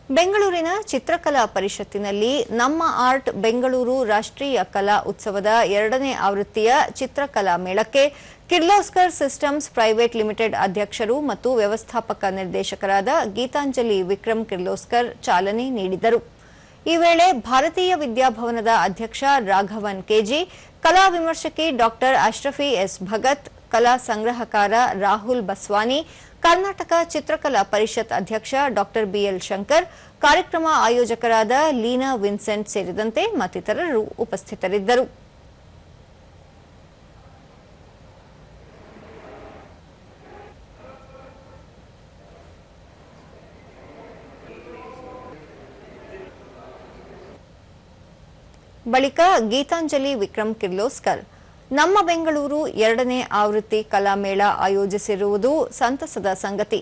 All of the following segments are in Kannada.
ಬೆಂಗಳೂರಿನ ಚಿತ್ರಕಲಾ ಪರಿಷತ್ತಿನಲ್ಲಿ ನಮ್ಮ ಆರ್ಟ್ ಬೆಂಗಳೂರು ರಾಷ್ಟ್ರೀಯ ಕಲಾ ಉತ್ಸವದ 2ನೇ ಆವೃತ್ತಿಯ ಚಿತ್ರಕಲಾ ಮೇಳಕ್ಕೆ ಕಿರ್ಲೋಸ್ಕರ್ ಸಿಸ್ಟಮ್ಸ್ ಪ್ರೈವೇಟ್ ಲಿಮಿಟೆಡ್ ಅಧ್ಯಕ್ಷರು ಮತ್ತು ವ್ಯವಸ್ಥಾಪಕ ನಿರ್ದೇಶಕರಾದ ಗೀತಾಂಜಲಿ ವಿಕ್ರಮ್ ಕಿರ್ಲೋಸ್ಕರ್ ಚಾಲನೆ ನೀಡಿದರು. ಈ ವೇಳೆ ಭಾರತೀಯ ವಿದ್ಯಾಭವನದ ಅಧ್ಯಕ್ಷ ರಾಘವನ್ ಕೆಜಿ, ಕಲಾ ವಿಮರ್ಶಕಿ ಡಾಕ್ಟರ್ ಅಶ್ರಫಿ ಎಸ್ ಭಗತ್, ಕಲಾ ಸಂಗ್ರಹಕಾರ ರಾಹುಲ್ ಬಸ್ವಾನಿ, ಕರ್ನಾಟಕ ಚಿತ್ರಕಲಾ ಪರಿಷತ್ ಅಧ್ಯಕ್ಷ ಡಾಕ್ಟರ್ ಬಿಎಲ್ ಶಂಕರ್, ಕಾರ್ಯಕ್ರಮ ಆಯೋಜಕರಾದ ಲೀನಾ ವಿನ್ಸೆಂಟ್ ಸೇರಿದಂತೆ ಮತ್ತಿತರರು ಉಪಸ್ಥಿತರಿದ್ದರು. ಬಳಿಕ ಗೀತಾಂಜಲಿ ವಿಕ್ರಮ್ ಕಿರ್ಲೋಸ್ಕರ್, ನಮ್ಮ ಬೆಂಗಳೂರು 2ನೇ ಆವೃತ್ತಿ ಕಲಾಮೇಳ ಆಯೋಜಿಸಿರುವುದು ಸಂತಸದ ಸಂಗತಿ.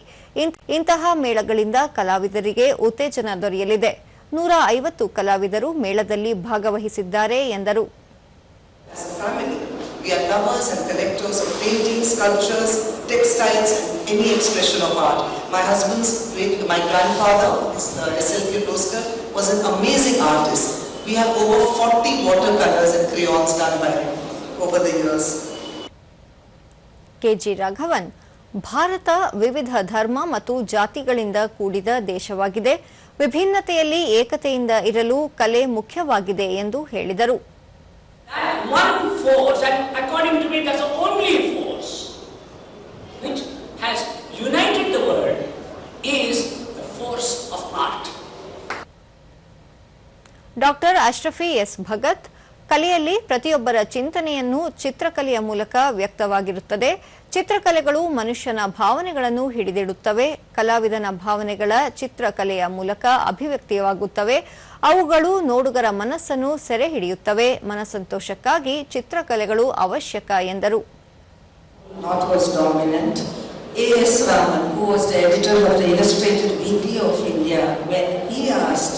ಇಂತಹ ಮೇಳಗಳಿಂದ ಕಲಾವಿದರಿಗೆ ಉತ್ತೇಜನ ದೊರೆಯಲಿದೆ. 150 ಕಲಾವಿದರು ಮೇಳದಲ್ಲಿ ಭಾಗವಹಿಸಿದ್ದಾರೆ ಎಂದರು. We are lovers and collectors of paintings, sculptures, textiles, and any expression of art. My grandfather, S.L. Kirloskar, was an amazing artist. We have over 40 watercolors and crayons done by him over the years. KG Raghavan, Bharat ವಿವಿಧ ಧರ್ಮ ಮತ್ತು ಜಾತಿಗಳಿಂದ ಕೂಡಿದ ದೇಶವಾಗಿದೆ. ವಿಭಿನ್ನತೆಯಲ್ಲಿ ಏಕತೆಯಿಂದ ಇರಲು ಕಲೆ ಮುಖ್ಯವಾಗಿದೆ ಎಂದು ಹೇಳಿದರು. One force, and according to me that's the only force which has united the world, is the force of art. Doctor Ashrafi S Bhagat, ಕಲೆಯಲ್ಲಿ ಪ್ರತಿಯೊಬ್ಬರ ಚಿಂತನೆಯನ್ನು ಚಿತ್ರಕಲೆಯ ಮೂಲಕ ವ್ಯಕ್ತವಾಗಿರುತ್ತದೆ. ಚಿತ್ರಕಲೆಗಳು ಮನುಷ್ಯನ ಭಾವನೆಗಳನ್ನು ಹಿಡಿದಿಡುತ್ತವೆ. ಕಲಾವಿದನ ಭಾವನೆಗಳ ಚಿತ್ರಕಲೆಯ ಮೂಲಕ ಅಭಿವ್ಯಕ್ತಿಯಾಗುತ್ತವೆ. ಅವುಗಳು ನೋಡುಗರ ಮನಸ್ಸನ್ನು ಸೆರೆ ಹಿಡಿಯುತ್ತವೆ. ಮನಸಂತೋಷಕ್ಕಾಗಿ ಚಿತ್ರಕಲೆಗಳು ಅವಶ್ಯಕ ಎಂದರು. A.S. Raman, who was the editor of the Illustrated Weekly of India, when he asked,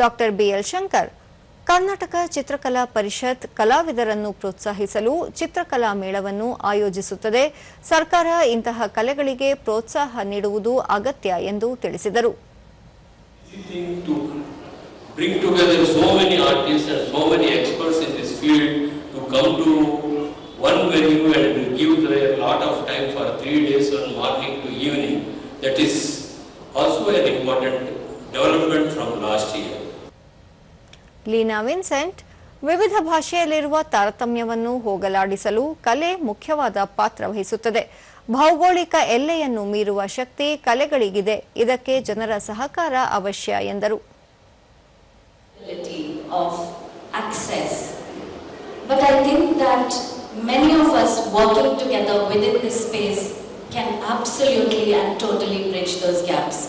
doctor BL Shankar, Karnataka Chitrakala Parishath ಕಲಾವಿದರನ್ನು ಪ್ರೋತ್ಸಾಹಿಸಲು ಚಿತ್ರಕಲಾ ಮೇಳವನ್ನು ಆಯೋಜಿಸುತ್ತದೆ. ಸರ್ಕಾರ ಇಂತಹ ಕಲೆಗಳಿಗೆ ಪ್ರೋತ್ಸಾಹ ನೀಡುವುದು ಅಗತ್ಯ ಎಂದು ತಿಳಿಸಿದರು. To bring together so many artists and so many experts in this field to come to one venue and give a lot of time for 3 days from morning to evening, that is also an important development from last year. Leena Vincent, ವಿವಿಧ ಭಾಷೆಯಲ್ಲಿರುವ ತಾರತಮ್ಯವನ್ನು ಹೋಗಲಾಡಿಸಲು ಕಲೆ ಮುಖ್ಯವಾದ ಪಾತ್ರ ವಹಿಸುತ್ತದೆ. ಭೌಗೋಳಿಕ ಎಲ್ಲೆಯನ್ನು ಮೀರುವ ಶಕ್ತಿ ಕಲೆಗಳಿಗಿದೆ. ಇದಕ್ಕೆ ಜನರ ಸಹಕಾರ ಅವಶ್ಯ ಎಂದರು. But I think that many of us working together within this space can absolutely and totally bridge those gaps.